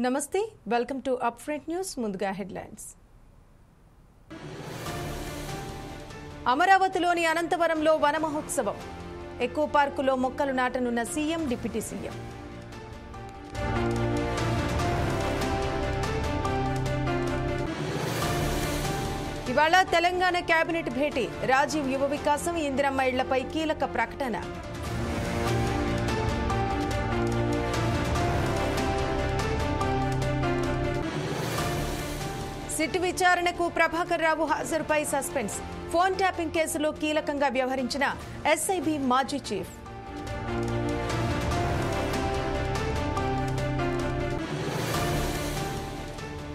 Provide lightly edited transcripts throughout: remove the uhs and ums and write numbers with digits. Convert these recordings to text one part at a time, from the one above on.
నమస్తే welcome to up front news. ముందుగా headlines. అమరావతిలోని అనంతవరంలో వన మహోత్సవం. ఎకో పార్కులో మొక్కలు నాటనున్న సీఎం, డిప్యూటీ సీఎం. ఇవాళ తెలంగాణ కేబినెట్ భేటీ. రాజీవ్ యువ వికాసం, ఇందిరమ్మ ఇళ్లపై కీలక ప్రకటన. సిట్ విచారణకు Prabhakar Rao హాజరుపై suspense. Phone tapping కేసులో కీలకంగా వ్యవహరించిన ఎస్ఐబి మాజీ చీఫ్.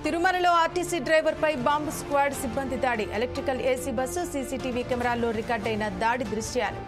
తిరుమలలో ఆర్టీసీ డ్రైవర్పై బాంబు స్క్వాడ్ సిబ్బంది దాడి. ఎలక్ట్రికల్ ఏసీ బస్సు సీసీటీవీ కెమెరాల్లో రికార్డైన దాడి దృశ్యాలు.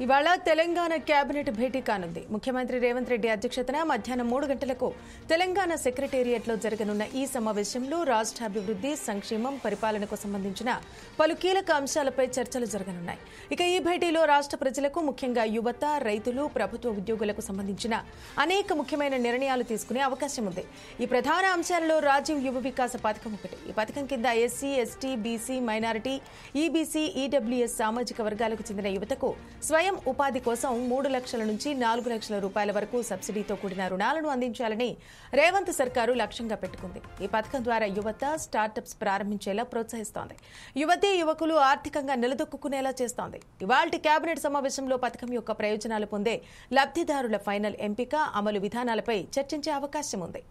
ఇవాళ తెలంగాణ కేబినెట్ భేటీ కానుంది. ముఖ్యమంత్రి రేవంత్ రెడ్డి అధ్యక్షతన మధ్యాహ్నం 3 గంటలకు తెలంగాణ సెక్రటేరియట్లో జరగనున్న ఈ సమావేశంలో రాష్ట్ర అభివృద్ధి, సంక్షేమం, పరిపాలనకు సంబంధించిన పలు కీలక అంశాలపై చర్చలు జరగనున్నాయి. ఇక ఈ భేటీలో రాష్ట్ర ప్రజలకు, ముఖ్యంగా యువత, రైతులు, ప్రభుత్వ ఉద్యోగులకు సంబంధించిన అనేక ముఖ్యమైన నిర్ణయాలు తీసుకునే అవకాశం ఉంది. ఈ ప్రధాన అంశాలలో రాజీవ్ యువ వికాస పథకం ఒకటి. ఈ పథకం కింద SC, ST, BC, minority, EBC, EWS సామాజిక వర్గాలకు చెందిన యువతకు స్వయం ఉపాధి కోసం 3 లక్షల నుంచి 4 లక్షల రూపాయల వరకు సబ్సిడీతో కూడిన రుణాలను అందించాలని రేవంత్ సర్కారు లక్ష్యంగా పెట్టుకుంది. ఈ పథకం ద్వారా యువత, స్టార్టప్స్ ప్రారంభించేలా ప్రోత్సహిస్తోంది. యువతీ యువకులు ఆర్థికంగా నిలదొక్కునేలా చేస్తోంది. ఇవాల్టి కేబినెట్ సమావేశంలో పథకం యొక్క ప్రయోజనాలు పొందే లబ్ధిదారుల ఫైనల్ ఎంపిక, అమలు విధానాలపై చర్చించే అవకాశం ఉంది.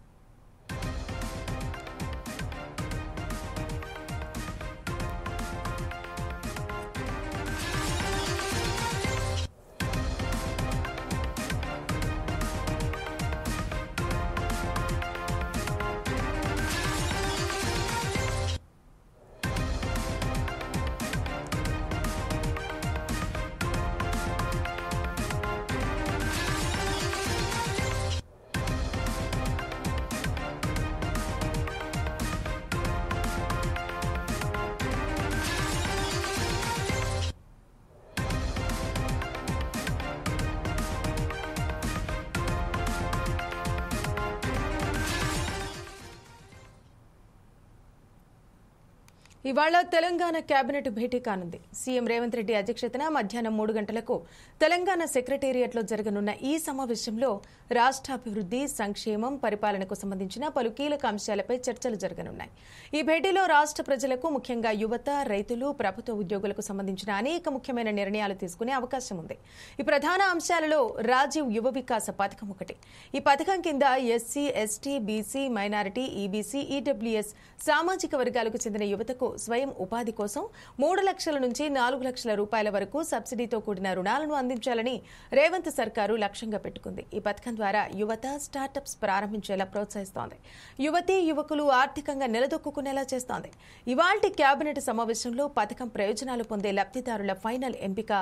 ఇవాళ తెలంగాణ కేబినెట్ భేటీ కానుంది. సీఎం రేవంత్ రెడ్డి అధ్యక్షతన మధ్యాహ్నం 3 గంటలకు తెలంగాణ సెక్రటేరియట్లో జరగనున్న ఈ సమావేశంలో రాష్ట్ర అభివృద్ధి, సంక్షేమం, పరిపాలనకు సంబంధించిన పలు కీలక అంశాలపై చర్చలు జరగనున్నాయి. ఈ భేటీలో రాష్ట్ర ప్రజలకు, ముఖ్యంగా యువత, రైతులు, ప్రభుత్వ ఉద్యోగులకు సంబంధించిన అనేక ముఖ్యమైన నిర్ణయాలు తీసుకునే అవకాశం ఉంది. ఈ ప్రధాన అంశాలలో రాజీవ్ యువ వికాస పథకం ఒకటి. ఈ పథకం కింద SC, ST, BC, minority, EBC, EWS సామాజిక వర్గాలకు చెందిన యువతకు స్వయం ఉపాధి కోసం 3 లక్షల నుంచి 4 లక్షల రూపాయల వరకు సబ్సిడీతో కూడిన రుణాలను అందించాలని రేవంత్ సర్కారు లక్ష్యంగా పెట్టుకుంది. ఈ పథకం ద్వారా యువత, స్టార్టప్స్ ప్రారంభించేలా ప్రోత్సహిస్తోంది. యువతీ యువకులు ఆర్థికంగా నిలదొక్కునేలా చేస్తోంది. ఇవాల్టి కేబినెట్ సమావేశంలో పథకం ప్రయోజనాలు పొందే లబ్ధిదారుల ఫైనల్ ఎంపిక,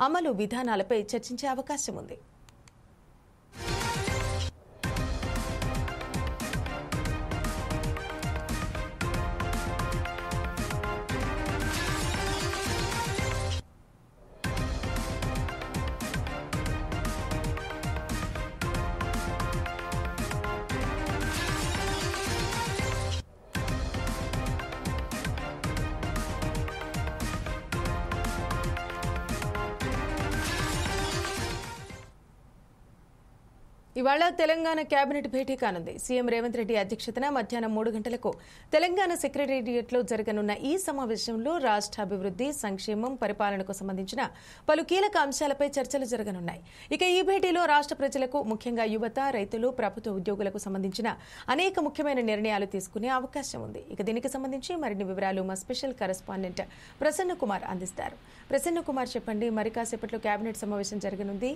అమలు విధానాలపై చర్చించే అవకాశం ఉంది. ఇవాళ తెలంగాణ కేబినెట్ భేటీ కానుంది. సీఎం రేవంత్ రెడ్డి అధ్యక్షతన మధ్యాహ్నం 3 గంటలకు తెలంగాణ సెక్రటేరియట్లో జరగనున్న ఈ సమావేశంలో రాష్ట్ర అభివృద్ధి, సంక్షేమం, పరిపాలనకు సంబంధించిన పలు కీలక అంశాలపై చర్చలు జరగనున్నాయి. ఇక ఈ భేటీలో రాష్ట్ర ప్రజలకు, ముఖ్యంగా యువత, రైతులు, ప్రభుత్వ ఉద్యోగులకు సంబంధించిన అనేక ముఖ్యమైన నిర్ణయాలు తీసుకునే అవకాశం ఉంది. ఇక దీనికి సంబంధించి మరిన్ని వివరాలు మా స్పెషల్ కరెస్పాండెంట్ ప్రసన్న కుమార్ అందిస్తారు. ప్రసన్న కుమార్, చెప్పండి. మరి కాసేపట్లో కేబినెట్ సమావేశం జరగనుంది.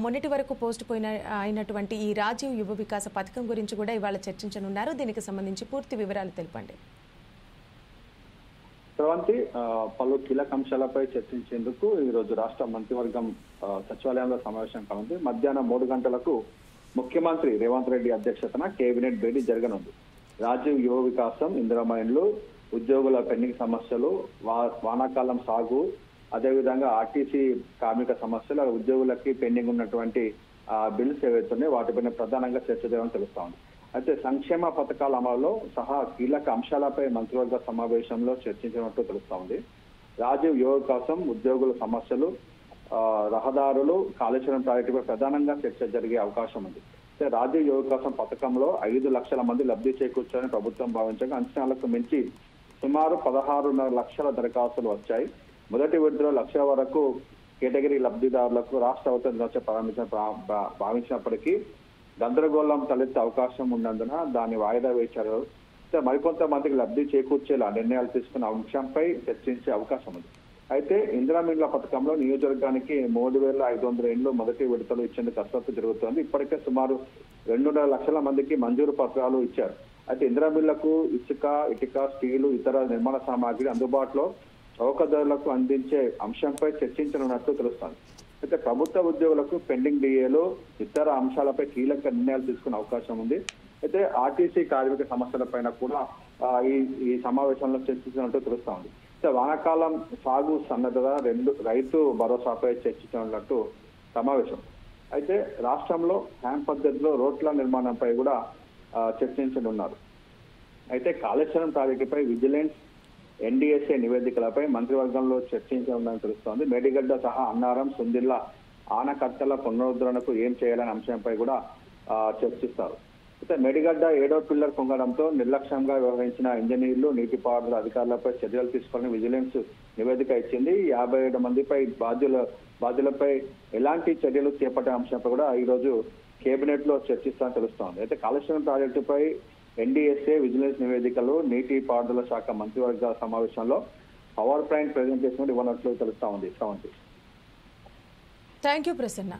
మొన్నటి వరకు పోస్ట్ పోయిన అయినటువంటి ఈ రాజీవ్ యువ వికాస పథకం గురించి కూడా ఇవాళ చర్చించనున్నారు. దీనికి సంబంధించి పూర్తి వివరాలు తెలపండి. శ్రవంతి, పలు కీలక అంశాలపై చర్చించేందుకు ఈ రోజు రాష్ట్ర మంత్రివర్గం సచివాలయంలో సమావేశం కానుంది. మధ్యాహ్నం 3 గంటలకు ముఖ్యమంత్రి రేవంత్ రెడ్డి అధ్యక్షతన కేబినెట్ భేటీ జరగనుంది. రాజీవ్ యువ వికాసం, ఇందిరమ్మ ఇండ్లు, ఉద్యోగుల పెండింగ్ సమస్యలు, వానాకాలం సాగు, అదేవిధంగా ఆర్టీసీ కార్మిక సమస్యలు, ఉద్యోగులకి పెండింగ్ ఉన్నటువంటి బిల్స్ ఏవైతున్నాయో వాటిపైన ప్రధానంగా చర్చ జరగడం తెలుస్తా ఉంది. అయితే సంక్షేమ పథకాల అమలులో సహా కీలక అంశాలపై మంత్రివర్గ సమావేశంలో చర్చించినట్టు తెలుస్తా ఉంది. రాజీవ్ యువ వికాసం, ఉద్యోగుల సమస్యలు, రహదారులు, కాళేశ్వరం ప్రాజెక్టుపై ప్రధానంగా చర్చ జరిగే అవకాశం ఉంది. అయితే రాజీవ్ యువ వికాసం పథకంలో 5 లక్షల మంది లబ్ధి చేకూర్చాలని ప్రభుత్వం భావించగా అంచనాలకు మించి సుమారు 16.5 లక్షల దరఖాస్తులు వచ్చాయి. మొదటి విడతలో 1 లక్ష వరకు కేటగిరీ లబ్ధిదారులకు రాష్ట్ర ప్రభుత్వం భావించినప్పటికీ గందరగోళం తలెత్తే అవకాశం ఉన్నందున దాన్ని వాయిదా వేశారు. మరికొంతమందికి లబ్ధి చేకూర్చేలా నిర్ణయాలు తీసుకున్న అంశంపై చర్చించే అవకాశం ఉంది. అయితే ఇందిరమ్మ ఇండ్ల పథకంలో నియోజకవర్గానికి 3,500 ఇండ్లు మొదటి విడతలు ఇచ్చేందుకు కసరత్తు జరుగుతోంది. ఇప్పటికే సుమారు 2.5 లక్షల మందికి మంజూరు పత్రాలు ఇచ్చారు. అయితే ఇందిరమ్మ ఇళ్లకు ఇసుక, ఇటుక, స్టీలు, ఇతర నిర్మాణ సామాగ్రి అందుబాటులో చౌకదారులకు అందించే అంశంపై చర్చించనున్నట్టు తెలుస్తోంది. అయితే ప్రభుత్వ ఉద్యోగులకు పెండింగ్ డిఏలు, ఇతర అంశాలపై కీలక నిర్ణయాలు తీసుకునే అవకాశం ఉంది. అయితే ఆర్టీసీ కార్మిక సమస్యలపైన కూడా ఈ సమావేశంలో చర్చించినట్టు తెలుస్తా ఉంది. అయితే వానాకాలం సాగు సన్నద్ధత, రైతు భరోసాపై చర్చించినట్టు సమావేశం. అయితే రాష్ట్రంలో హ్యామ్ పద్ధతిలో రోడ్ల నిర్మాణంపై కూడా చర్చించనున్నారు. అయితే కాళేశ్వరం ప్రాజెక్టుపై విజిలెన్స్, ఎన్డీఎస్ఏ నివేదికలపై మంత్రివర్గంలో చర్చించనుందని తెలుస్తోంది. మేడిగడ్డ సహా అన్నారం, సుందిళ్ల ఆనకట్టల పునరుద్ధరణకు ఏం చేయాలనే అంశంపై కూడా చర్చిస్తారు. అయితే మేడిగడ్డ 7వ పిల్లర్ పొంగడంతో నిర్లక్ష్యంగా వ్యవహరించిన ఇంజనీర్లు, నీటిపారుదల అధికారులపై చర్యలు తీసుకోవాలని విజిలెన్స్ నివేదిక ఇచ్చింది. 57 మందిపై బాధ్యులపై ఎలాంటి చర్యలు చేపట్టే అంశంపై కూడా ఈ రోజు కేబినెట్ లో చర్చిస్తామని తెలుస్తోంది. అయితే కాళేశ్వరం ప్రాజెక్టుపై ఎన్డీఎస్ఏ, విజిలెన్స్ నివేదికలు, నీటి పారుదల శాఖ మంత్రివర్గ సమావేశంలో పవర్ పాయింట్ ప్రెజెంటేషన్ ఇవ్వనట్లు తెలుస్తా ఉంది. Thank you Prasanna.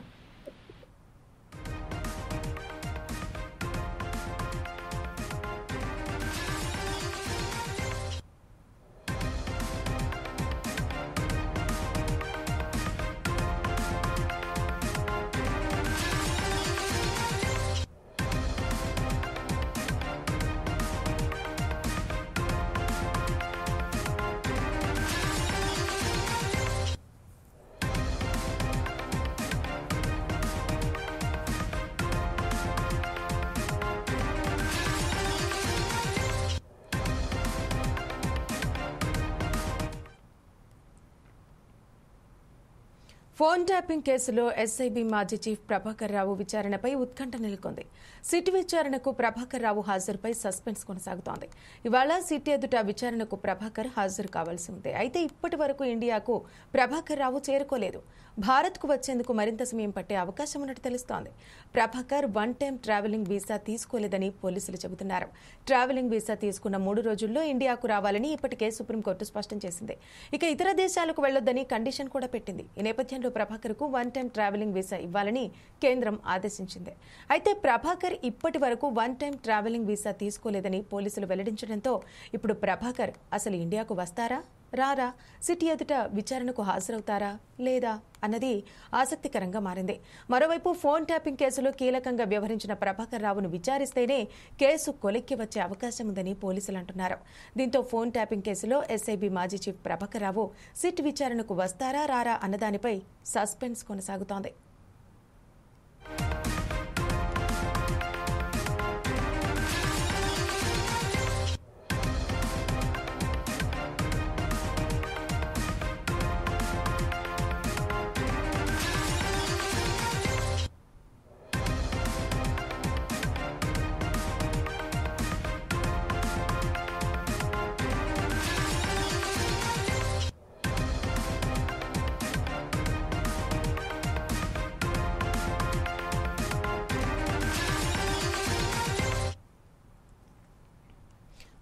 Phone tapping కేసులో ఎస్ఐబీ మాజీ చీఫ్ ప్రభాకర్ రావు విచారణపై ఉత్కంఠ నెలకొంది. సిట్ విచారణకు ప్రభాకర్ రావు హాజరుపై సస్పెన్స్ కొనసాగుతోంది. ఇవాళ సిట్ ఎదుట విచారణకు ప్రభాకర్ హాజరు కావాల్సి ఉంది. అయితే ఇప్పటి వరకు ఇండియాకు ప్రభాకర్ రావు చేరుకోలేదు. భారత్కు వచ్చేందుకు మరింత సమయం పట్టే అవకాశం ఉన్నట్టు తెలుస్తోంది. ప్రభాకర్ 1 టైం ట్రావెలింగ్ వీసా తీసుకోలేదని పోలీసులు చెబుతున్నారు. ట్రావెలింగ్ వీసా తీసుకున్న 3 రోజుల్లో ఇండియాకు రావాలని ఇప్పటికే సుప్రీంకోర్టు స్పష్టం చేసింది. ఇక ఇతర దేశాలకు వెళ్లొద్దని కండిషన్ కూడా పెట్టింది. ఈ నేపథ్యంలో ప్రభాకర్ కు 1 టైం ట్రావెలింగ్ వీసా ఇవ్వాలని కేంద్రం ఆదేశించింది. అయితే ప్రభాకర్ ఇప్పటి వరకు 1 టైం ట్రావెలింగ్ వీసా తీసుకోలేదని పోలీసులు వెల్లడించడంతో ఇప్పుడు ప్రభాకర్ అసలు ఇండియాకు వస్తారా, రారా, సిటీ ఎదుట విచారణకు హాజరవుతారా లేదా అన్నది ఆసక్తికరంగా మారింది. మరోవైపు ఫోన్ ట్యాపింగ్ కేసులో కీలకంగా వ్యవహరించిన ప్రభాకర్ రావును విచారిస్తేనే కేసు కొలిక్కి వచ్చే అవకాశం ఉందని పోలీసులు అంటున్నారు. దీంతో ఫోన్ ట్యాపింగ్ కేసులో ఎస్ఐబీ మాజీ చీఫ్ ప్రభాకర్ రావు సిట్ విచారణకు వస్తారా, రారా అన్నదానిపై సస్పెన్స్ కొనసాగుతోంది.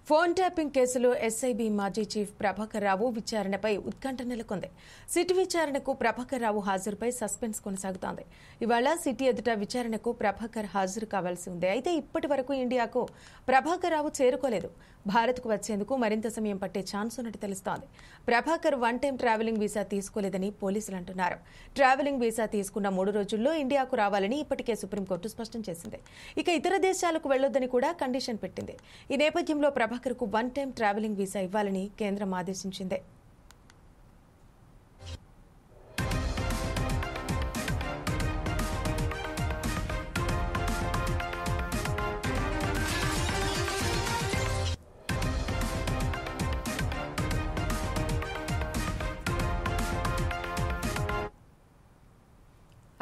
ఫోన్ ట్యాపింగ్ కేసులో ఎస్ఐబి మాజీ చీఫ్ ప్రభాకర్ రావు విచారణపై ఉత్కంఠ నెలకొంది. సిట్ విచారణకు ప్రభాకర్ రావు హాజరుపై సస్పెన్స్ కొనసాగుతోంది. ఇవాళ సిట్ ఎదుట విచారణకు ప్రభాకర్ హాజరు కావాల్సి ఉంది. అయితే ఇప్పటి వరకు ఇండియాకు ప్రభాకర్ రావు చేరుకోలేదు. భారత్కు వచ్చేందుకు మరింత సమయం పట్టే ఛాన్స్ ఉన్నట్టు తెలుస్తోంది. Prabhakar one time travelling visa తీసుకోలేదని పోలీసులు అంటున్నారు. ట్రావెలింగ్ వీసా తీసుకున్న 3 రోజుల్లో ఇండియాకు రావాలని ఇప్పటికే సుప్రీంకోర్టు స్పష్టం చేసింది. ఇక ఇతర దేశాలకు వెళ్లొద్దని కూడా కండిషన్ పెట్టింది. ఈ నేపథ్యంలో ప్రభాకర్కు వన్ టైం ట్రావెలింగ్ వీసా ఇవ్వాలని కేంద్రం ఆదేశించింది.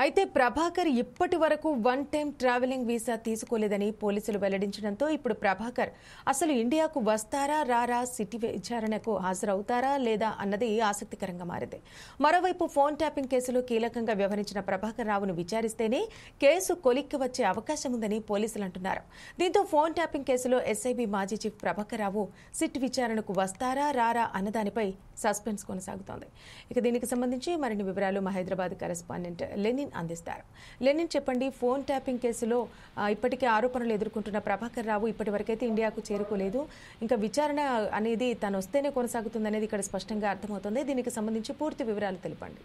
అయితే ప్రభాకర్ ఇప్పటి వరకు వన్ టైం ట్రావెలింగ్ వీసా తీసుకోలేదని పోలీసులు వెల్లడించడంతో ఇప్పుడు ప్రభాకర్ అసలు ఇండియాకు వస్తారా రారా, సిటీ విచారణకు హాజరవుతారా లేదా అన్నది ఆసక్తికరంగా మారింది. మరోవైపు ఫోన్ ట్యాపింగ్ కేసులో కీలకంగా వ్యవహరించిన ప్రభాకర్ రావును విచారిస్తేనే కేసు కొలిక్కి వచ్చే అవకాశం ఉందని పోలీసులు అంటున్నారు. దీంతో ఫోన్ ట్యాపింగ్ కేసులో ఎస్ఐబి మాజీ చీఫ్ ప్రభాకర్ రావు సిట్ విచారణకు వస్తారా రారా అన్నదానిపై సస్పెన్స్ కొనసాగుతోంది. ఇక దీనికి సంబంధించి మరిన్ని వివరాలు మా హైదరాబాద్ కరెస్పాండెంట్ లెనిన్ అందిస్తారు. లెనిన్, చెప్పండి, ఫోన్ ట్యాపింగ్ కేసులో ఇప్పటికే ఆరోపణలు ఎదుర్కొంటున్న ప్రభాకర్ రావు ఇప్పటి వరకైతే ఇండియాకు చేరుకోలేదు. ఇంకా విచారణ అనేది తను వస్తేనే కొనసాగుతుందనేది ఇక్కడ స్పష్టంగా అర్థమవుతుంది. దీనికి సంబంధించి పూర్తి వివరాలు తెలపండి.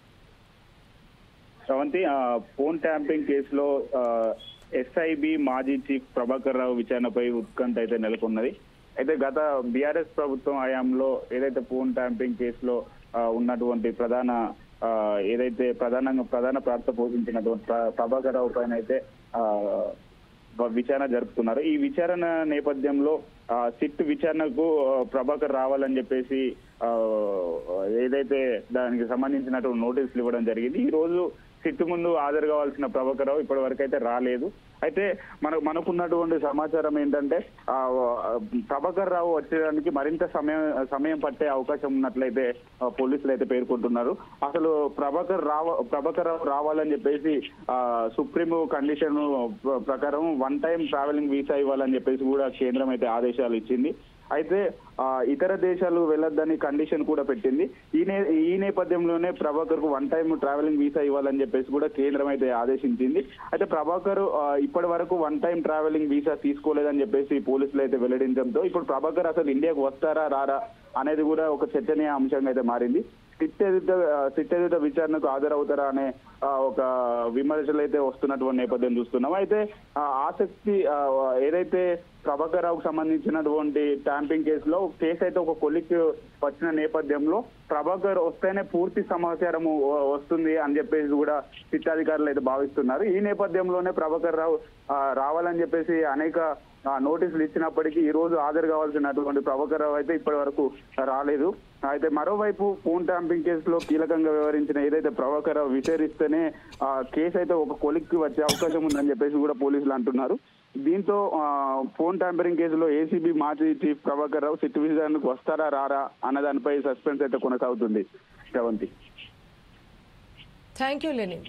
శ్రవంతి, ఫోన్ ట్యాపింగ్ కేసులో ఎస్ఐబి మాజీ చీఫ్ ప్రభాకర్ రావు విచారణపై ఉత్కంఠ అయితే నెలకొన్నది. అయితే గత బీఆర్ఎస్ ప్రభుత్వం హయాంలో ఏదైతే ఫోన్ ట్యాంపింగ్ కేసులో ఉన్నటువంటి ప్రధాన ప్రార్థ పోషించినటువంటి ప్రభాకర్ రావు పైన అయితే విచారణ జరుపుతున్నారు. ఈ విచారణ నేపథ్యంలో సిట్ విచారణకు ప్రభాకర్ రావాలని చెప్పేసి ఏదైతే దానికి సంబంధించినటువంటి నోటీసులు ఇవ్వడం జరిగింది. ఈ రోజు సిట్ ముందు హాజరు కావాల్సిన ప్రభాకర్ రావు ఇప్పటి వరకు అయితే రాలేదు. అయితే మనకున్నటువంటి సమాచారం ఏంటంటే ప్రభాకర్ రావు వచ్చేదానికి మరింత సమయం పట్టే అవకాశం ఉన్నట్లయితే పోలీసులు అయితే పేర్కొంటున్నారు. అసలు ప్రభాకర్ రావు రావాలని చెప్పేసి సుప్రీం కండిషన్ ప్రకారం వన్ టైం ట్రావెలింగ్ వీసా ఇవ్వాలని చెప్పేసి కూడా కేంద్రం అయితే ఆదేశాలు ఇచ్చింది. అయితే ఇతర దేశాలు వెళ్లొద్దని కండిషన్ కూడా పెట్టింది. ఈ నేపథ్యంలోనే ప్రభాకర్ కు వన్ టైం ట్రావెలింగ్ వీసా ఇవ్వాలని చెప్పేసి కూడా కేంద్రం అయితే ఆదేశించింది. అయితే ప్రభాకర్ ఇప్పటి వరకు వన్ టైం ట్రావెలింగ్ వీసా తీసుకోలేదని చెప్పేసి పోలీసులు అయితే వెల్లడించడంతో ఇప్పుడు ప్రభాకర్ అసలు ఇండియాకు వస్తారా రారా అనేది కూడా ఒక చర్చనీయ అంశంగా అయితే మారింది. సిట్ ఎదుట విచారణకు హాజరవుతారా అనే ఒక విమర్శలు అయితే వస్తున్నటువంటి నేపథ్యం చూస్తున్నాం. అయితే ఆసక్తి ఏదైతే ప్రభాకర్ రావుకు సంబంధించినటువంటి ట్యాంపింగ్ కేసులో కేసు అయితే ఒక కొలిక్కి వచ్చిన నేపథ్యంలో ప్రభాకర్ వస్తేనే పూర్తి సమాచారం వస్తుంది అని చెప్పేసి కూడా సిట్ అధికారులు అయితే భావిస్తున్నారు. ఈ నేపథ్యంలోనే ప్రభాకర్ రావు రావాలని చెప్పేసి అనేక నోటీసులు ఇచ్చినప్పటికీ ఈ రోజు హాజరు కావాల్సినటువంటి ప్రభాకర్ రావు అయితే ఇప్పటి వరకు రాలేదు. అయితే మరోవైపు ఫోన్ ట్యాంపింగ్ కేసులో కీలకంగా వ్యవహరించిన ఏదైతే ప్రభాకర్ రావు విచారిస్తేనే కేసు అయితే ఒక కొలిక్కి వచ్చే అవకాశం ఉందని చెప్పేసి కూడా పోలీసులు అంటున్నారు. దీంతో ఫోన్ ట్యాంపరింగ్ కేసులో ఏసీబీ మాజీ చీఫ్ ప్రభాకర్ రావు సిట్ విచారణకు వస్తారా రారా అన్న దానిపై సస్పెన్స్ అయితే కొనసాగుతుంది. Sravanthi, thank you Lenin.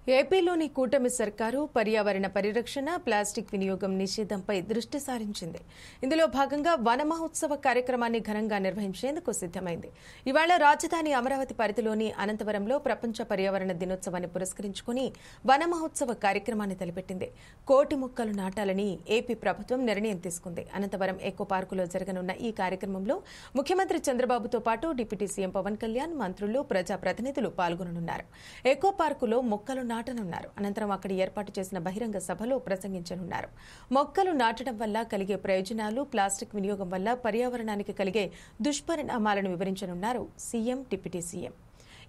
ఏపీలోని కూటమి సర్కారు పర్యావరణ పరిరక్షణ, ప్లాస్టిక్ వినియోగం నిషేధంపై దృష్టి సారించింది. ఇందులో భాగంగా వన మహోత్సవ కార్యక్రమాన్ని ఘనంగా నిర్వహించేందుకు సిద్దమైంది. ఇవాళ రాజధాని అమరావతి పరిధిలోని అనంతవరంలో ప్రపంచ పర్యావరణ దినోత్సవాన్ని పురస్కరించుకుని వన మహోత్సవ కార్యక్రమాన్ని తలపెట్టింది. 1,00,00,000 మొక్కలు నాటాలని ఏపీ ప్రభుత్వం నిర్ణయం తీసుకుంది. అనంతవరం ఎకో పార్కులో జరగనున్న ఈ కార్యక్రమంలో ముఖ్యమంత్రి చంద్రబాబుతో పాటు డిప్యూటీ సీఎం పవన్ కళ్యాణ్, మంత్రులు, ప్రజాప్రతినిధులు పాల్గొననున్నారు. ఎకో పార్కులో మొక్కలు నాటనున్నారు. అనంతరం అక్కడ ఏర్పాటు చేసిన బహిరంగ సభలో ప్రసంగించనున్నారు. మొక్కలు నాటడం వల్ల కలిగే ప్రయోజనాలు, ప్లాస్టిక్ వినియోగం వల్ల పర్యావరణానికి కలిగే దుష్పరిణామాలను వివరించనున్నారు సీఎం, డిప్యూటీ సీఎం.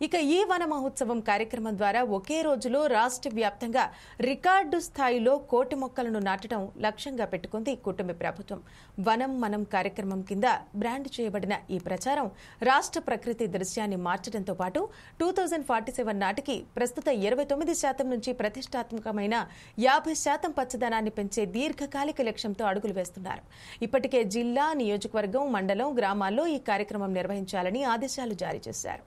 ఇక ఈ వన మహోత్సవం కార్యక్రమం ద్వారా ఒకే రోజులో రాష్ట్ర వ్యాప్తంగా రికార్డు స్థాయిలో 1,00,00,000 మొక్కలను నాటడం లక్ష్యంగా పెట్టుకుంది కూటమి ప్రభుత్వం. వనం మనం కార్యక్రమం కింద బ్రాండ్ చేయబడిన ఈ ప్రచారం రాష్ట్ర ప్రకృతి దృశ్యాన్ని మార్చడంతో పాటు 2047 నాటికి ప్రస్తుత 29% నుంచి ప్రతిష్టాత్మకమైన 50% పచ్చదనాన్ని పెంచే దీర్ఘకాలిక లక్ష్యంతో అడుగులు వేస్తున్నారు. ఇప్పటికే జిల్లా, నియోజకవర్గం, మండలం, గ్రామాల్లో ఈ కార్యక్రమం నిర్వహించాలని ఆదేశాలు జారీ చేశారు.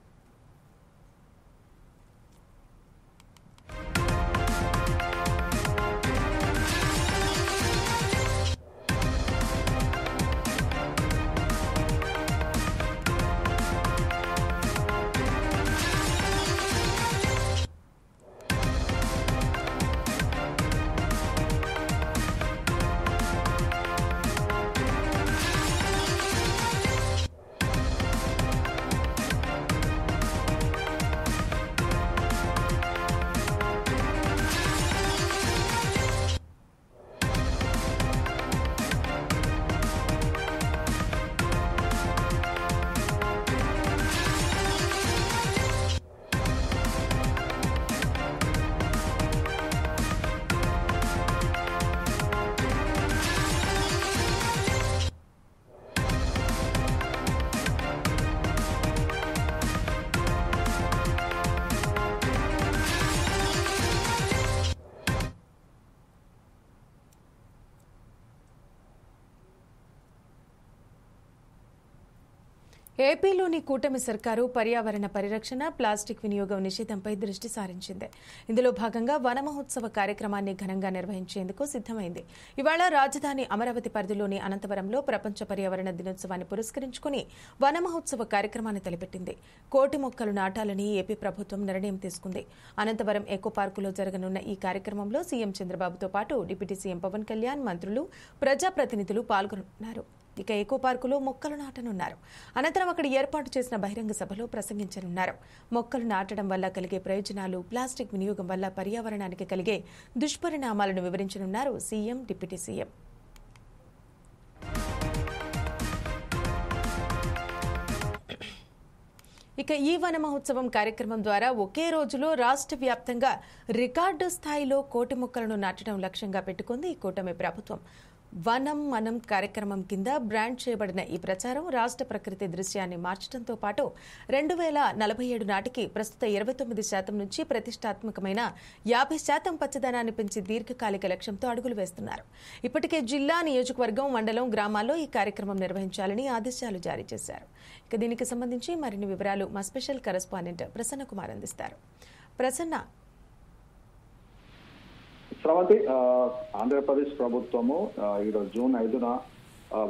ఏపీలోని కూటమి సర్కారు పర్యావరణ పరిరక్షణ, ప్లాస్టిక్ వినియోగం నిషేధంపై దృష్టి సారించింది. ఇందులో భాగంగా వన మహోత్సవ కార్యక్రమాన్ని ఘనంగా నిర్వహించేందుకు సిద్దమైంది. ఇవాళ రాజధాని అమరావతి పరిధిలోని అనంతవరంలో ప్రపంచ పర్యావరణ దినోత్సవాన్ని పురస్కరించుకుని వన మహోత్సవ కార్యక్రమాన్ని తలపెట్టింది. 1,00,00,000 మొక్కలు నాటాలని ఏపీ ప్రభుత్వం నిర్ణయం తీసుకుంది. అనంతవరం ఎకో పార్కులో జరగనున్న ఈ కార్యక్రమంలో సీఎం చంద్రబాబుతో పాటు డిప్యూటీ సీఎం పవన్ కళ్యాణ్, మంత్రులు, ప్రజాప్రతినిధులు పాల్గొనున్నారు. ఇక ఎకో పార్కులో మొక్కలు నాటనున్నారు. అనంతరం అక్కడ ఏర్పాటు చేసిన బహిరంగ సభలో ప్రసంగించనున్నారు. మొక్కలు నాటడం వల్ల కలిగే ప్రయోజనాలు, ప్లాస్టిక్ వినియోగం వల్ల పర్యావరణానికి కలిగే దుష్పరిణామాలను వివరించనున్నారు సీఎం, డిప్యూటీ సీఎం. ఇక ఈ వన మహోత్సవం కార్యక్రమం ద్వారా ఒకే రోజులో రాష్ట్ర వ్యాప్తంగా రికార్డు స్థాయిలో 1,00,00,000 మొక్కలను నాటడం లక్ష్యంగా పెట్టుకుంది ఈ కూటమి ప్రభుత్వం. వనం మనం కార్యక్రమం కింద బ్రాండ్ చేయబడిన ఈ ప్రచారం రాష్ట్ర ప్రకృతి దృశ్యాన్ని మార్చడంతో పాటు 2047 నాటికి ప్రస్తుత 29% నుంచి ప్రతిష్టాత్మకమైన 50% పచ్చదనాన్ని పెంచి దీర్ఘకాలిక లక్ష్యంతో అడుగులు వేస్తున్నారు. ఇప్పటికే జిల్లా, నియోజకవర్గం, మండలం, గ్రామాల్లో ఈ కార్యక్రమం నిర్వహించాలని ఆదేశాలు జారీ చేశారు. ఇక దీనికి సంబంధించి మరిన్ని వివరాలు మా స్పెషల్ కరెస్పాండెంట్ ప్రసన్న కుమార్ అందిస్తారు. ప్రసన్న, శ్రవంతి, ఆంధ్రప్రదేశ్ ప్రభుత్వము ఈరోజు జూన్ 5న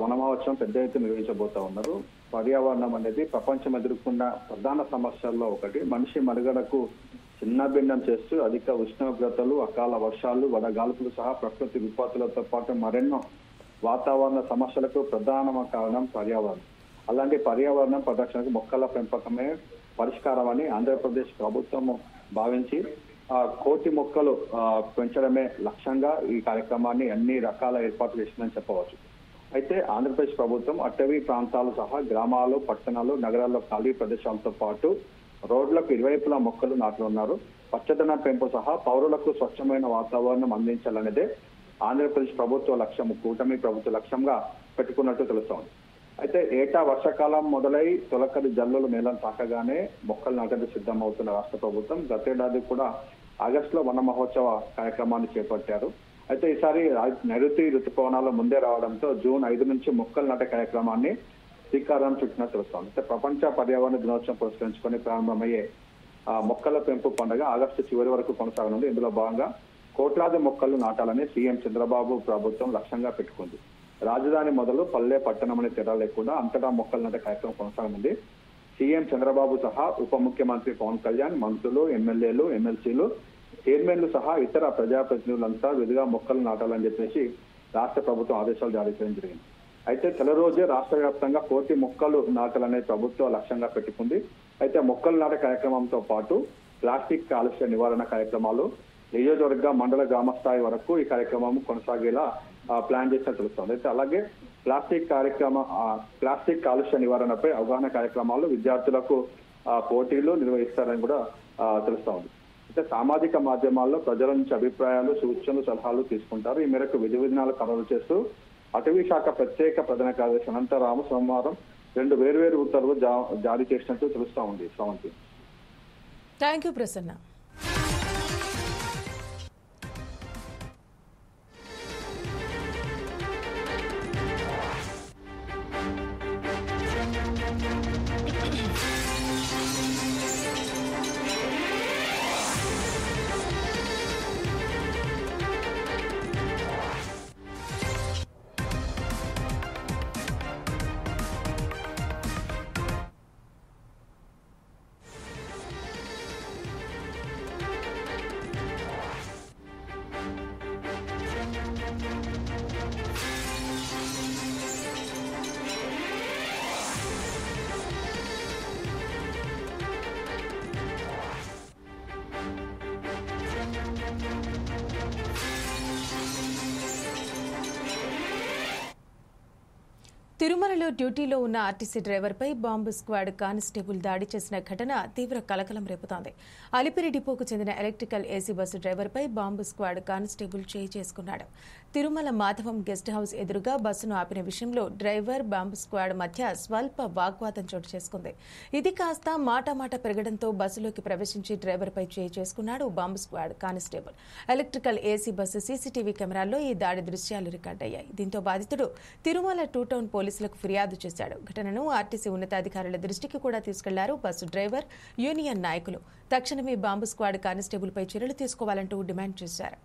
వన మహోత్సవం పెద్ద ఎత్తున నిర్వహించబోతా ఉన్నారు. పర్యావరణం అనేది ప్రపంచం ఎదుర్కొన్న ప్రధాన సమస్యల్లో ఒకటి. మనిషి మనుగడకు చిన్నభిన్నం చేస్తూ అధిక ఉష్ణోగ్రతలు, అకాల వర్షాలు, వడగాల్పులు సహా ప్రకృతి విపత్తులతో పాటు మరెన్నో వాతావరణ సమస్యలకు ప్రధాన కారణం పర్యావరణం. అలాంటి పర్యావరణం పరిరక్షణకు మొక్కల పెంపకమే పరిష్కారం అని ఆంధ్రప్రదేశ్ ప్రభుత్వము భావించి 1,00,00,000 మొక్కలు పెంచడమే లక్ష్యంగా ఈ కార్యక్రమాన్ని అన్ని రకాల ఏర్పాట్లు చేసిందని చెప్పవచ్చు. అయితే ఆంధ్రప్రదేశ్ ప్రభుత్వం అటవీ ప్రాంతాలు సహా గ్రామాలు, పట్టణాలు, నగరాల్లో ఖాళీ ప్రదేశాలతో పాటు రోడ్లకు ఇరువైపులా మొక్కలు నాటనున్నారు. పచ్చదనం పెంపు సహా పౌరులకు స్వచ్ఛమైన వాతావరణం అందించాలనేదే ఆంధ్రప్రదేశ్ ప్రభుత్వ లక్ష్యం, కూటమి ప్రభుత్వ లక్ష్యంగా పెట్టుకున్నట్టు తెలుస్తోంది. అయితే ఏటా వర్షాకాలం మొదలై తొలకరి జల్లులు నేలను తాకగానే మొక్కలు నాటేందుకు సిద్ధమవుతున్న రాష్ట్ర ప్రభుత్వం గతేడాది కూడా ఆగస్టులో వన మహోత్సవ కార్యక్రమాన్ని చేపట్టారు. అయితే ఈసారి నైరుతి ఋతుపవనాలు ముందే రావడంతో జూన్ 5 నుంచి మొక్కలు నాటే కార్యక్రమాన్ని శ్రీకారం చుట్టినట్టు తెలుస్తోంది. అయితే ప్రపంచ పర్యావరణ దినోత్సవం పురస్కరించుకొని ప్రారంభమయ్యే మొక్కల పెంపు పండుగ ఆగస్టు చివరి వరకు కొనసాగనుంది. ఇందులో భాగంగా కోట్లాది మొక్కలు నాటాలని సీఎం చంద్రబాబు ప్రభుత్వం లక్ష్యంగా పెట్టుకుంది. రాజధాని మొదలు పల్లె పట్టణం అనే తేడా లేకుండా అంతటా మొక్కలు నాటే కార్యక్రమం కొనసాగనుంది. సీఎం చంద్రబాబు సహా ఉప ముఖ్యమంత్రి పవన్ కళ్యాణ్, మంత్రులు, ఎమ్మెల్యేలు, ఎమ్మెల్సీలు, చైర్మన్లు సహా ఇతర ప్రజాప్రతినిధులంతా విధిగా మొక్కలు నాటాలని చెప్పేసి రాష్ట్ర ప్రభుత్వం ఆదేశాలు జారీ చేయడం జరిగింది. అయితే తొలి రోజే రాష్ట్ర వ్యాప్తంగా 1 కోటి మొక్కలు నాటాలనే ప్రభుత్వం లక్ష్యంగా పెట్టుకుంది. అయితే మొక్కలు నాటే కార్యక్రమంతో పాటు ప్లాస్టిక్ కాలుష్య నివారణ కార్యక్రమాలు నియోజకవర్గ, మండల, గ్రామ స్థాయి వరకు ఈ కార్యక్రమం కొనసాగేలా ప్లాన్ చేసినట్టు తెలుస్తోంది. అయితే అలాగే ప్లాస్టిక్ కాలుష్య నివారణపై అవగాహన కార్యక్రమాలు, విద్యార్థులకు పోటీలు నిర్వహిస్తారని కూడా తెలుస్తా ఉంది. అయితే సామాజిక మాధ్యమాల్లో ప్రజల నుంచి అభిప్రాయాలు, సూచనలు, సలహాలు తీసుకుంటారు. ఈ మేరకు విధి విధానాలు ఖరారు చేస్తూ అటవీ శాఖ ప్రత్యేక ప్రధాన కార్యదర్శి అనంతరాము సోమవారం 2 వేర్వేరు ఉత్తర్వులు జారీ చేసినట్టు తెలుస్తా ఉంది. శ్రవంతి. Thank you Prasanna. తిరుమలలో డ్యూటీలో ఉన్న ఆర్టీసీ డ్రైవర్పై బాంబు స్క్వాడ్ కానిస్టేబుల్ దాడి చేసిన ఘటన తీవ్ర కలకలం రేపుతోంది. అలిపిరి డిపోకు చెందిన ఎలక్ట్రికల్ ఏసీ బస్సు డ్రైవర్పై బాంబు స్క్వాడ్ కానిస్టేబుల్ చేయి చేసుకున్నాడు. తిరుమల మాధవం గెస్ట్ హౌస్ ఎదురుగా బస్సును ఆపిన విషయంలో డ్రైవర్, బాంబు స్క్వాడ్ మధ్య స్వల్ప వాగ్వాదం చోటు చేసుకుంది. ఇది కాస్త మాటామాట పెరగడంతో బస్సులోకి ప్రవేశించి డ్రైవర్పై చేయి చేసుకున్నాడు bomb squad constable. Electrical AC bus CCTV కెమెరాల్లో ఈ దాడి దృశ్యాలు రికార్డయ్యాయి. దీంతో బాధితుడు తిరుమల 2 టౌన్ పోలీసులకు ఫిర్యాదు చేశాడు. ఘటనను ఆర్టీసీ ఉన్నతాధికారుల దృష్టికి కూడా తీసుకెళ్లారు బస్సు డ్రైవర్, యూనియన్ నాయకులు. తక్షణమే బాంబు స్క్వాడ్ కానిస్టేబుల్ పై చర్యలు తీసుకోవాలంటూ డిమాండ్ చేశారు.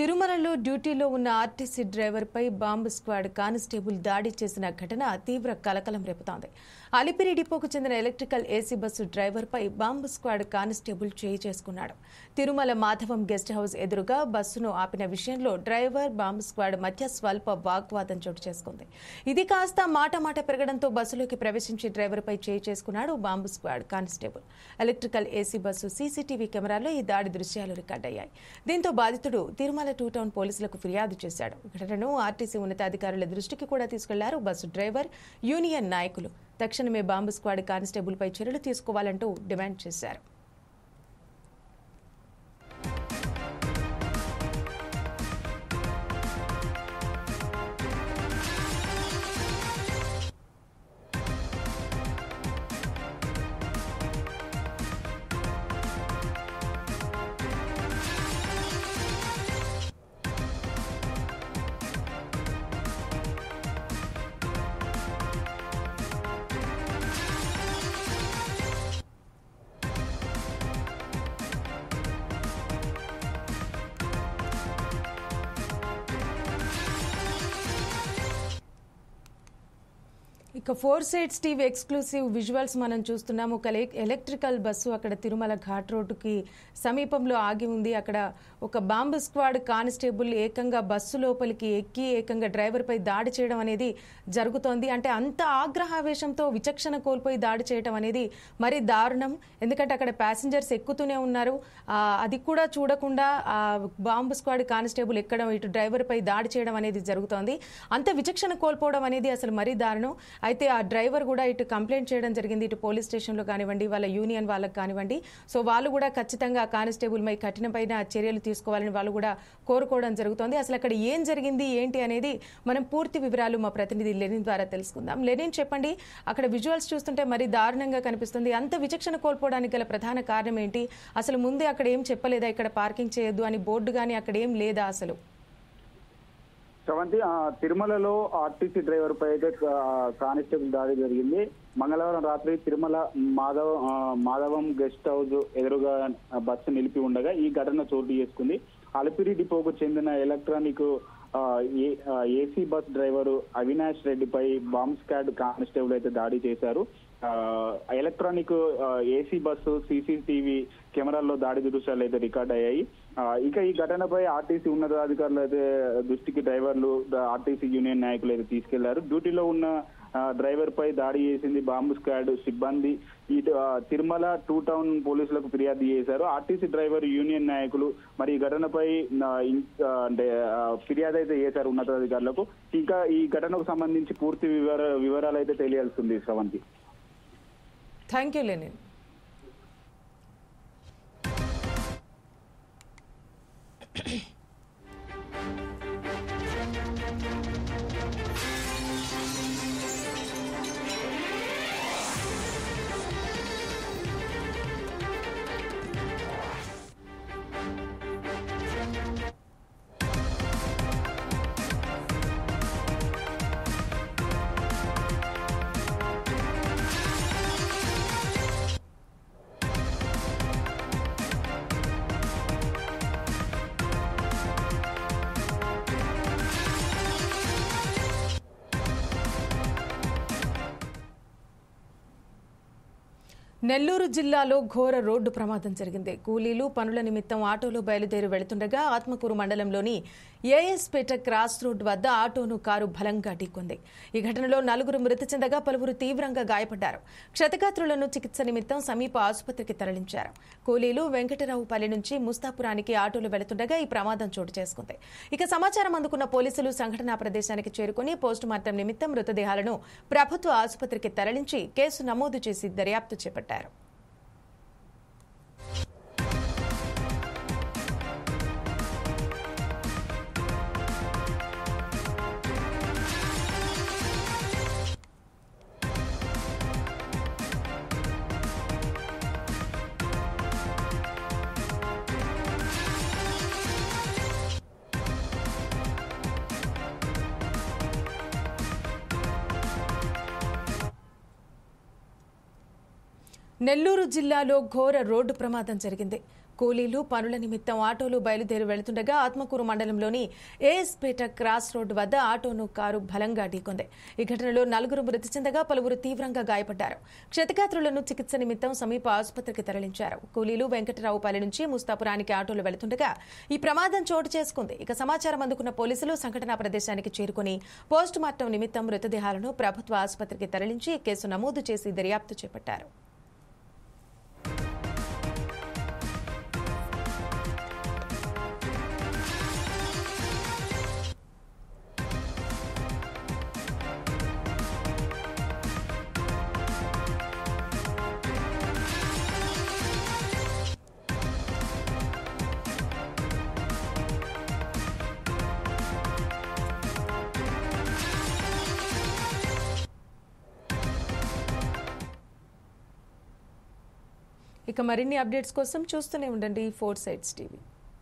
తిరుమలలో డ్యూటీలో ఉన్న ఆర్టీసీ డ్రైవర్పై బాంబు స్క్వాడ్ కానిస్టేబుల్ దాడి చేసిన ఘటన తీవ్ర కలకలం రేపుతోంది. అలిపిరి డిపోకు చెందిన ఎలక్ట్రికల్ ఏసీ బస్సు డ్రైవర్పై బాంబు స్క్వాడ్ కానిస్టేబుల్ చేయి చేసుకున్నాడు. తిరుమల మాధవం గెస్ట్ హౌస్ ఎదురుగా బస్సును ఆపిన విషయంలో డ్రైవర్, బాంబు స్క్వాడ్ మధ్య స్వల్ప వాగ్వాదం చోటు చేసుకుంది. ఇది కాస్త మాట పెరగడంతో బస్సులోకి ప్రవేశించి డ్రైవర్పై చేయి చేసుకున్నాడు bomb squad constable. Electrical AC bus CCTV కెమెరాల్లో ఈ దాడి దృశ్యాలు రికార్డయ్యాయి. దీంతో బాధితుడు తిరుమల 2 టౌన్ పోలీసులకు ఫిర్యాదు చేశాడు. ఘటనను ఆర్టీసీ ఉన్నతాధికారుల దృష్టికి కూడా తీసుకెళ్లారు బస్సు డ్రైవర్, యూనియన్ నాయకులు. తక్షణమే బాంబు స్క్వాడ్ కానిస్టేబుల్ పై చర్యలు తీసుకోవాలంటూ డిమాండ్ చేశారు. ఇక 4 సైడ్స్ టీవీ ఎక్స్క్లూసివ్ విజువల్స్ మనం చూస్తున్నాము. ఒక ఎలక్ట్రికల్ బస్సు అక్కడ తిరుమల ఘాట్ రోడ్డుకి సమీపంలో ఆగి ఉంది. అక్కడ ఒక బాంబు స్క్వాడ్ కానిస్టేబుల్ ఏకంగా బస్సు లోపలికి ఎక్కి ఏకంగా డ్రైవర్పై దాడి చేయడం అనేది జరుగుతోంది. అంటే అంత ఆగ్రహావేశంతో విచక్షణ కోల్పోయి దాడి చేయడం అనేది మరి దారుణం. ఎందుకంటే అక్కడ ప్యాసింజర్స్ ఎక్కుతూనే ఉన్నారు. అది కూడా చూడకుండా బాంబు స్క్వాడ్ కానిస్టేబుల్ ఎక్కడం, ఇటు డ్రైవర్పై దాడి చేయడం అనేది జరుగుతోంది. అంత విచక్షణ కోల్పోవడం అనేది అసలు మరీ దారుణం. అయితే ఆ డ్రైవర్ కూడా ఇటు కంప్లైంట్ చేయడం జరిగింది, ఇటు పోలీస్ స్టేషన్లో కానివ్వండి, వాళ్ళ యూనియన్ వాళ్ళకి కానివ్వండి. సో వాళ్ళు కూడా ఖచ్చితంగా కానిస్టేబుల్ పై కఠినమైన చర్యలు తీసుకోవాలని వాళ్ళు కూడా కోరుకోవడం జరుగుతోంది. అసలు అక్కడ ఏం జరిగింది ఏంటి అనేది మనం పూర్తి వివరాలు మా ప్రతినిధి లెనిన్ ద్వారా తెలుసుకుందాం. లెనిన్, చెప్పండి, అక్కడ విజువల్స్ చూస్తుంటే మరి దారుణంగా కనిపిస్తుంది. అంత విచక్షణ కోల్పోవడానికి గల ప్రధాన కారణం ఏంటి? అసలు ముందే అక్కడ ఏం చెప్పలేదా ఇక్కడ పార్కింగ్ చేయొద్దు అని బోర్డు కానీ అక్కడ ఏం లేదా అసలు? శ్రవంతి, తిరుమలలో ఆర్టీసీ డ్రైవర్ పై అయితే కానిస్టేబుల్ దాడి జరిగింది. మంగళవారం రాత్రి తిరుమల మాధవం గెస్ట్ హౌస్ ఎదురుగా బస్సు నిలిపి ఉండగా ఈ ఘటన చోటు చేసుకుంది. అలిపిరి డిపోకు చెందిన electronic AC bus driver Avinash రెడ్డిపై బాంబ్ స్క్వాడ్ కానిస్టేబుల్ అయితే దాడి చేశారు. ఎలక్ట్రానిక్ ఏసీ బస్సు సీసీటీవీ కెమెరాల్లో దాడి దృశ్యాలు అయితే రికార్డ్ అయ్యాయి. ఇక ఈ ఘటనపై ఆర్టీసీ ఉన్నతాధికారులు అయితే దృష్టికి డ్రైవర్లు, ఆర్టీసీ యూనియన్ నాయకులు అయితే తీసుకెళ్లారు. డ్యూటీలో ఉన్న డ్రైవర్ పై దాడి చేసింది బాంబు స్క్వాడ్ సిబ్బంది. ఇటు తిరుమల 2 టౌన్ పోలీసులకు ఫిర్యాదు చేశారు. ఆర్టీసీ డ్రైవర్ యూనియన్ నాయకులు మరి ఈ ఘటనపై అంటే ఫిర్యాదు అయితే చేశారు ఉన్నతాధికారులకు. ఇంకా ఈ ఘటనకు సంబంధించి పూర్తి వివరాలు అయితే తెలియాల్సింది Sravanthi. Thank you Lenin. Nellore జిల్లాలో ఘోర రోడ్డు ప్రమాదం జరిగింది. కూలీలు పనుల నిమిత్తం ఆటోలో బయలుదేరి వెళుతుండగా ఆత్మకూరు మండలంలోని ఏఎస్పేట క్రాస్ రోడ్ వద్ద ఆటోను కారు బలంగా ఢీకొంది. ఈ ఘటనలో 4 మృతి చెందగా పలువురు తీవ్రంగా గాయపడ్డారు. క్షతగాత్రులను చికిత్స నిమిత్తం సమీప ఆసుపత్రికి తరలించారు. కూలీలు వెంకటరావుపల్లి నుంచి ముస్తాపురానికి ఆటోలు వెళుతుండగా ఈ ప్రమాదం చోటు చేసుకుంది. ఇక సమాచారం అందుకున్న పోలీసులు సంఘటనా ప్రదేశానికి చేరుకుని పోస్టుమార్టం నిమిత్తం మృతదేహాలను ప్రభుత్వ ఆసుపత్రికి తరలించి కేసు నమోదు చేసి దర్యాప్తు చేపట్టారు. నెల్లూరు జిల్లాలో ఘోర రోడ్డు ప్రమాదం జరిగింది. కూలీలు పనుల నిమిత్తం ఆటోలు బయలుదేరి వెళుతుండగా ఆత్మకూరు మండలంలోని ఏఎస్పేట క్రాస్ రోడ్డు వద్ద ఆటోను కారు బలంగా ఢీకొంది. ఈ ఘటనలో 4 మృతి చెందగా పలువురు తీవ్రంగా గాయపడ్డారు. క్షతగాత్రులను చికిత్స నిమిత్తం సమీప ఆసుపత్రికి తరలించారు. కూలీలు వెంకటరావుపల్లి నుంచి ముస్తాపురానికి ఆటోలు వెళుతుండగా ఈ ప్రమాదం చోటు చేసుకుంది. ఇక సమాచారం అందుకున్న పోలీసులు సంఘటనా ప్రదేశానికి చేరుకుని పోస్టుమార్టం నిమిత్తం మృతదేహాలను ప్రభుత్వ ఆసుపత్రికి తరలించి కేసు నమోదు చేసి దర్యాప్తు చేపట్టారు. ఇక మరిన్ని అప్డేట్స్ కోసం చూస్తూనే ఉండండి 4 సైడ్స్ టీవీ.